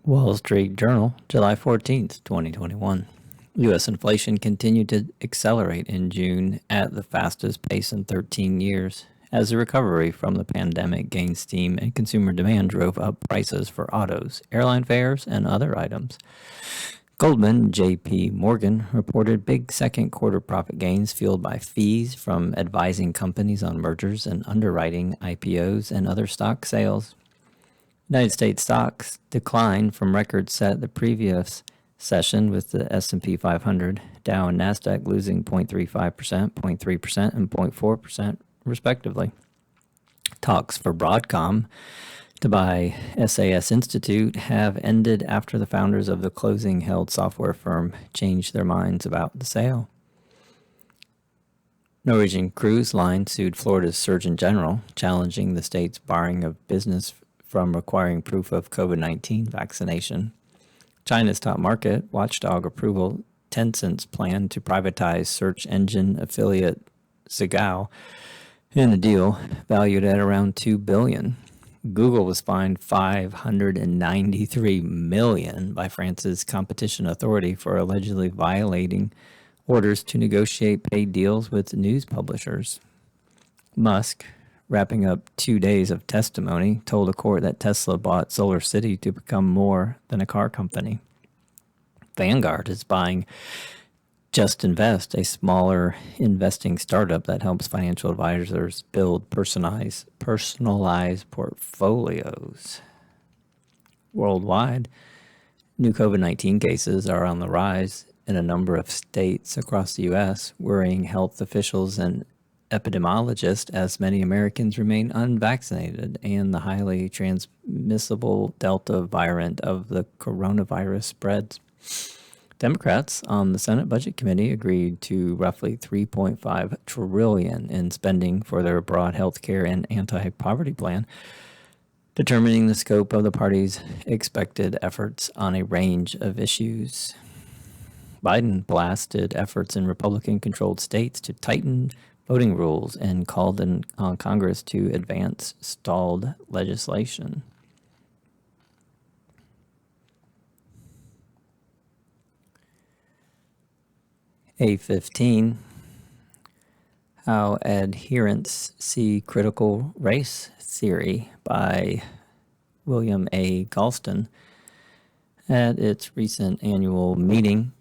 Wall Street Journal, July 14th, 2021. U.S. inflation continued to accelerate in June at the fastest pace in 13 years as the recovery from the pandemic gained steam and consumer demand drove up prices for autos, airline fares, and other items. Goldman J.P. Morgan reported big second quarter profit gains fueled by fees from advising companies on mergers and underwriting IPOs and other stock sales. United States stocks declined from records set the previous session, with the S&P 500, Dow, and Nasdaq losing 0.35%, 0.3%, and 0.4% respectively. Talks for Broadcom to buy SAS Institute have ended after the founders of the closing-held software firm changed their minds about the sale. Norwegian Cruise Line sued Florida's Surgeon General, challenging the state's barring of business from requiring proof of COVID-19 vaccination. China's top market watchdog approval Tencent's plan to privatize search engine affiliate Zigao in a deal valued at around $2 billion. Google was fined $593 million by France's competition authority for allegedly violating orders to negotiate paid deals with news publishers. Musk, wrapping up 2 days of testimony, told a court that Tesla bought SolarCity to become more than a car company. Vanguard is buying Just Invest, a smaller investing startup that helps financial advisors build personalized portfolios. Worldwide, new COVID-19 cases are on the rise in a number of states across the U.S., worrying health officials and epidemiologists as many Americans remain unvaccinated and the highly transmissible Delta variant of the coronavirus spreads. Democrats on the Senate Budget Committee agreed to roughly $3.5 trillion in spending for their broad health care and anti-poverty plan, determining the scope of the party's expected efforts on a range of issues. Biden blasted efforts in Republican-controlled states to tighten voting rules and called on Congress to advance stalled legislation. A15, How Adherents See Critical Race Theory by William A. Galston. At its recent annual meeting,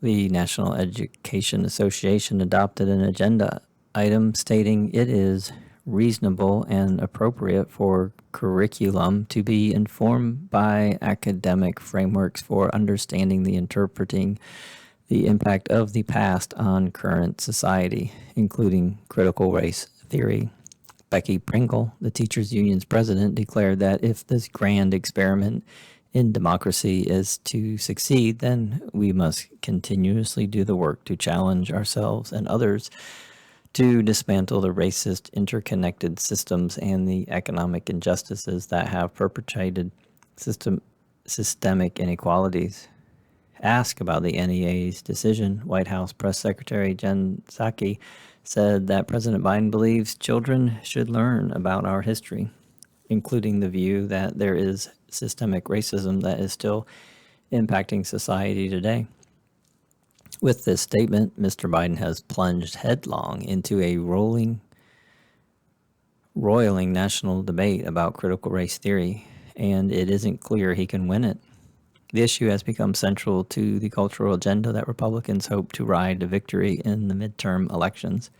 the National Education Association adopted an agenda item stating it is reasonable and appropriate for curriculum to be informed by academic frameworks for understanding the interpreting the impact of the past on current society, including critical race theory. Becky Pringle, the teachers union's president, declared that if this grand experiment in democracy is to succeed, then we must continuously do the work to challenge ourselves and others to dismantle the racist, interconnected systems and the economic injustices that have perpetrated systemic inequalities. Asked about the NEA's decision, White House Press Secretary Jen Psaki said that President Biden believes children should learn about our history, including the view that there is systemic racism that is still impacting society today. With this statement, Mr. Biden has plunged headlong into a roiling national debate about critical race theory, and it isn't clear he can win it. The issue has become central to the cultural agenda that Republicans hope to ride to victory in the midterm elections.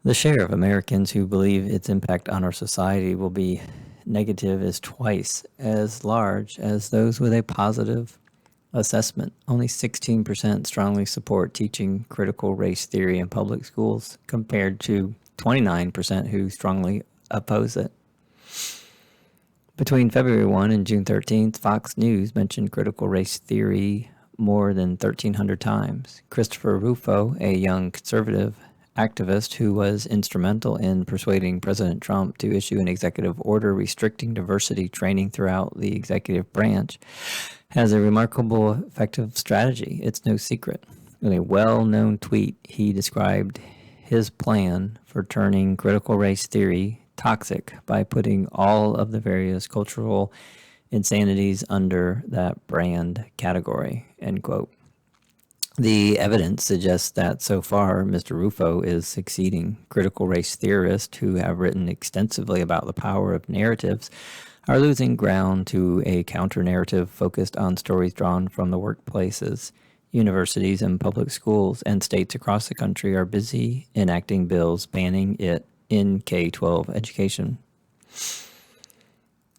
The share of Americans who believe its impact on our society will be negative is twice as large as those with a positive assessment. Only 16% strongly support teaching critical race theory in public schools, compared to 29% who strongly oppose it. Between February 1 and June 13th, Fox News mentioned critical race theory more than 1,300 times. Christopher Rufo, a young conservative activist who was instrumental in persuading President Trump to issue an executive order restricting diversity training throughout the executive branch, has a remarkable effective strategy. It's no secret. In a well-known tweet, he described his plan for turning critical race theory toxic by putting all of the various cultural insanities under that brand category, end quote. The evidence suggests that so far, Mr. Rufo is succeeding. Critical race theorists who have written extensively about the power of narratives are losing ground to a counter-narrative focused on stories drawn from the workplaces. Universities and public schools and states across the country are busy enacting bills banning it in K-12 education.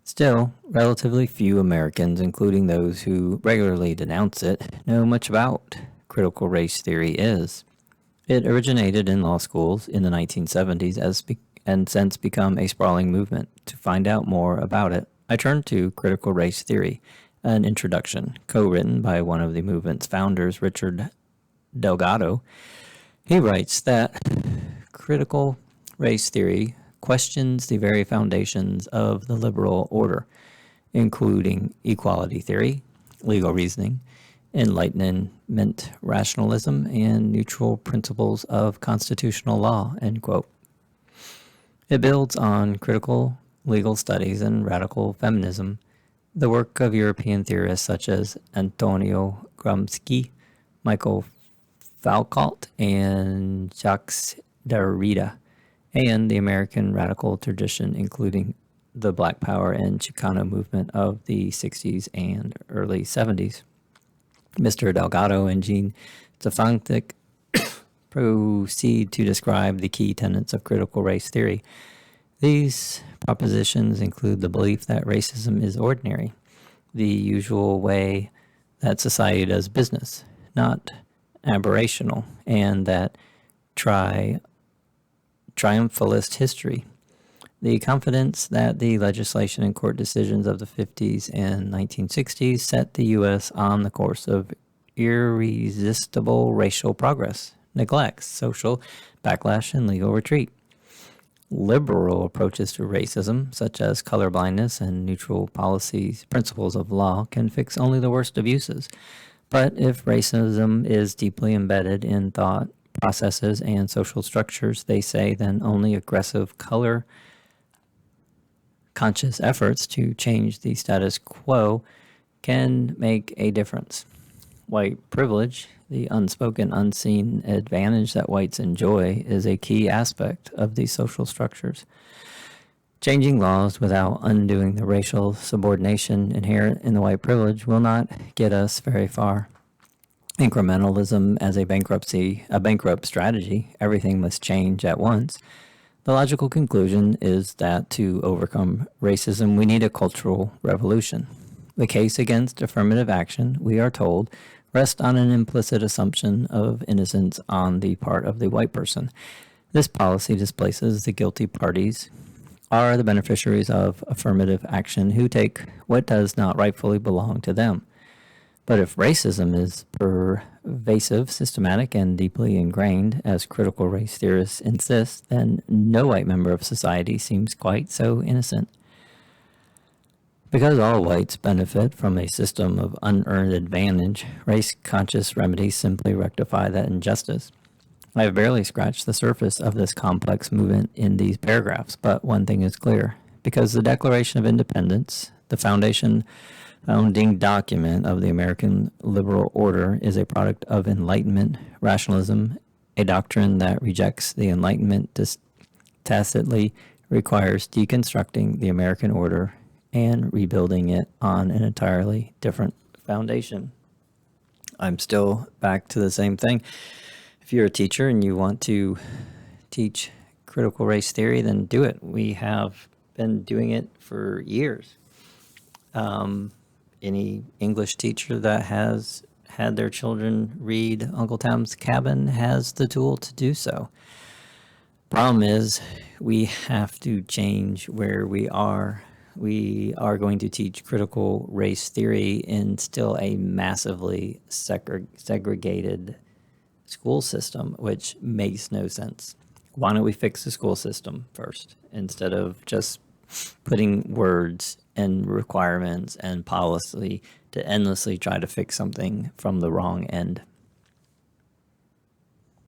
Still, relatively few Americans, including those who regularly denounce it, know much about critical race theory is. It originated in law schools in the 1970s and since become a sprawling movement. To find out more about it, I turned to Critical Race Theory, an introduction, co-written by one of the movement's founders, Richard Delgado. He writes that critical race theory questions the very foundations of the liberal order, including equality theory, legal reasoning, Enlightenment rationalism, and neutral principles of constitutional law, end quote. It builds on critical legal studies and radical feminism, the work of European theorists such as Antonio Gramsci, Michael Foucault, and Jacques Derrida, and the American radical tradition, including the Black Power and Chicano movement of the 60s and early 70s. Mr. Delgado and Jean Stefanik proceed to describe the key tenets of critical race theory. These propositions include the belief that racism is ordinary, the usual way that society does business, not aberrational, and that triumphalist history. The confidence that the legislation and court decisions of the 50s and 1960s set the U.S. on the course of irresistible racial progress, neglects social backlash and legal retreat. Liberal approaches to racism, such as colorblindness and neutral policies, principles of law, can fix only the worst abuses. But if racism is deeply embedded in thought processes and social structures, they say, then only aggressive color conscious efforts to change the status quo can make a difference. White privilege, the unspoken, unseen advantage that whites enjoy, is a key aspect of these social structures. Changing laws without undoing the racial subordination inherent in the white privilege will not get us very far. Incrementalism as a bankrupt strategy, everything must change at once. The logical conclusion is that to overcome racism, we need a cultural revolution. The case against affirmative action, we are told, rests on an implicit assumption of innocence on the part of the white person. This policy displaces the guilty parties are the beneficiaries of affirmative action who take what does not rightfully belong to them. But if racism is pervasive, systematic, and deeply ingrained, as critical race theorists insist, then no white member of society seems quite so innocent. Because all whites benefit from a system of unearned advantage, race-conscious remedies simply rectify that injustice. I have barely scratched the surface of this complex movement in these paragraphs, but one thing is clear. Because the Declaration of Independence, the founding document of the American liberal order, is a product of Enlightenment rationalism, a doctrine that rejects the Enlightenment tacitly requires deconstructing the American order and rebuilding it on an entirely different foundation. I'm still back to the same thing. If you're a teacher and you want to teach critical race theory, then do it. We have been doing it for years. Any English teacher that has had their children read Uncle Tom's Cabin has the tool to do so. Problem is, we have to change where we are. We are going to teach critical race theory in still a massively segregated school system, which makes no sense. Why don't we fix the school system first instead of just putting words and requirements and policy to endlessly try to fix something from the wrong end?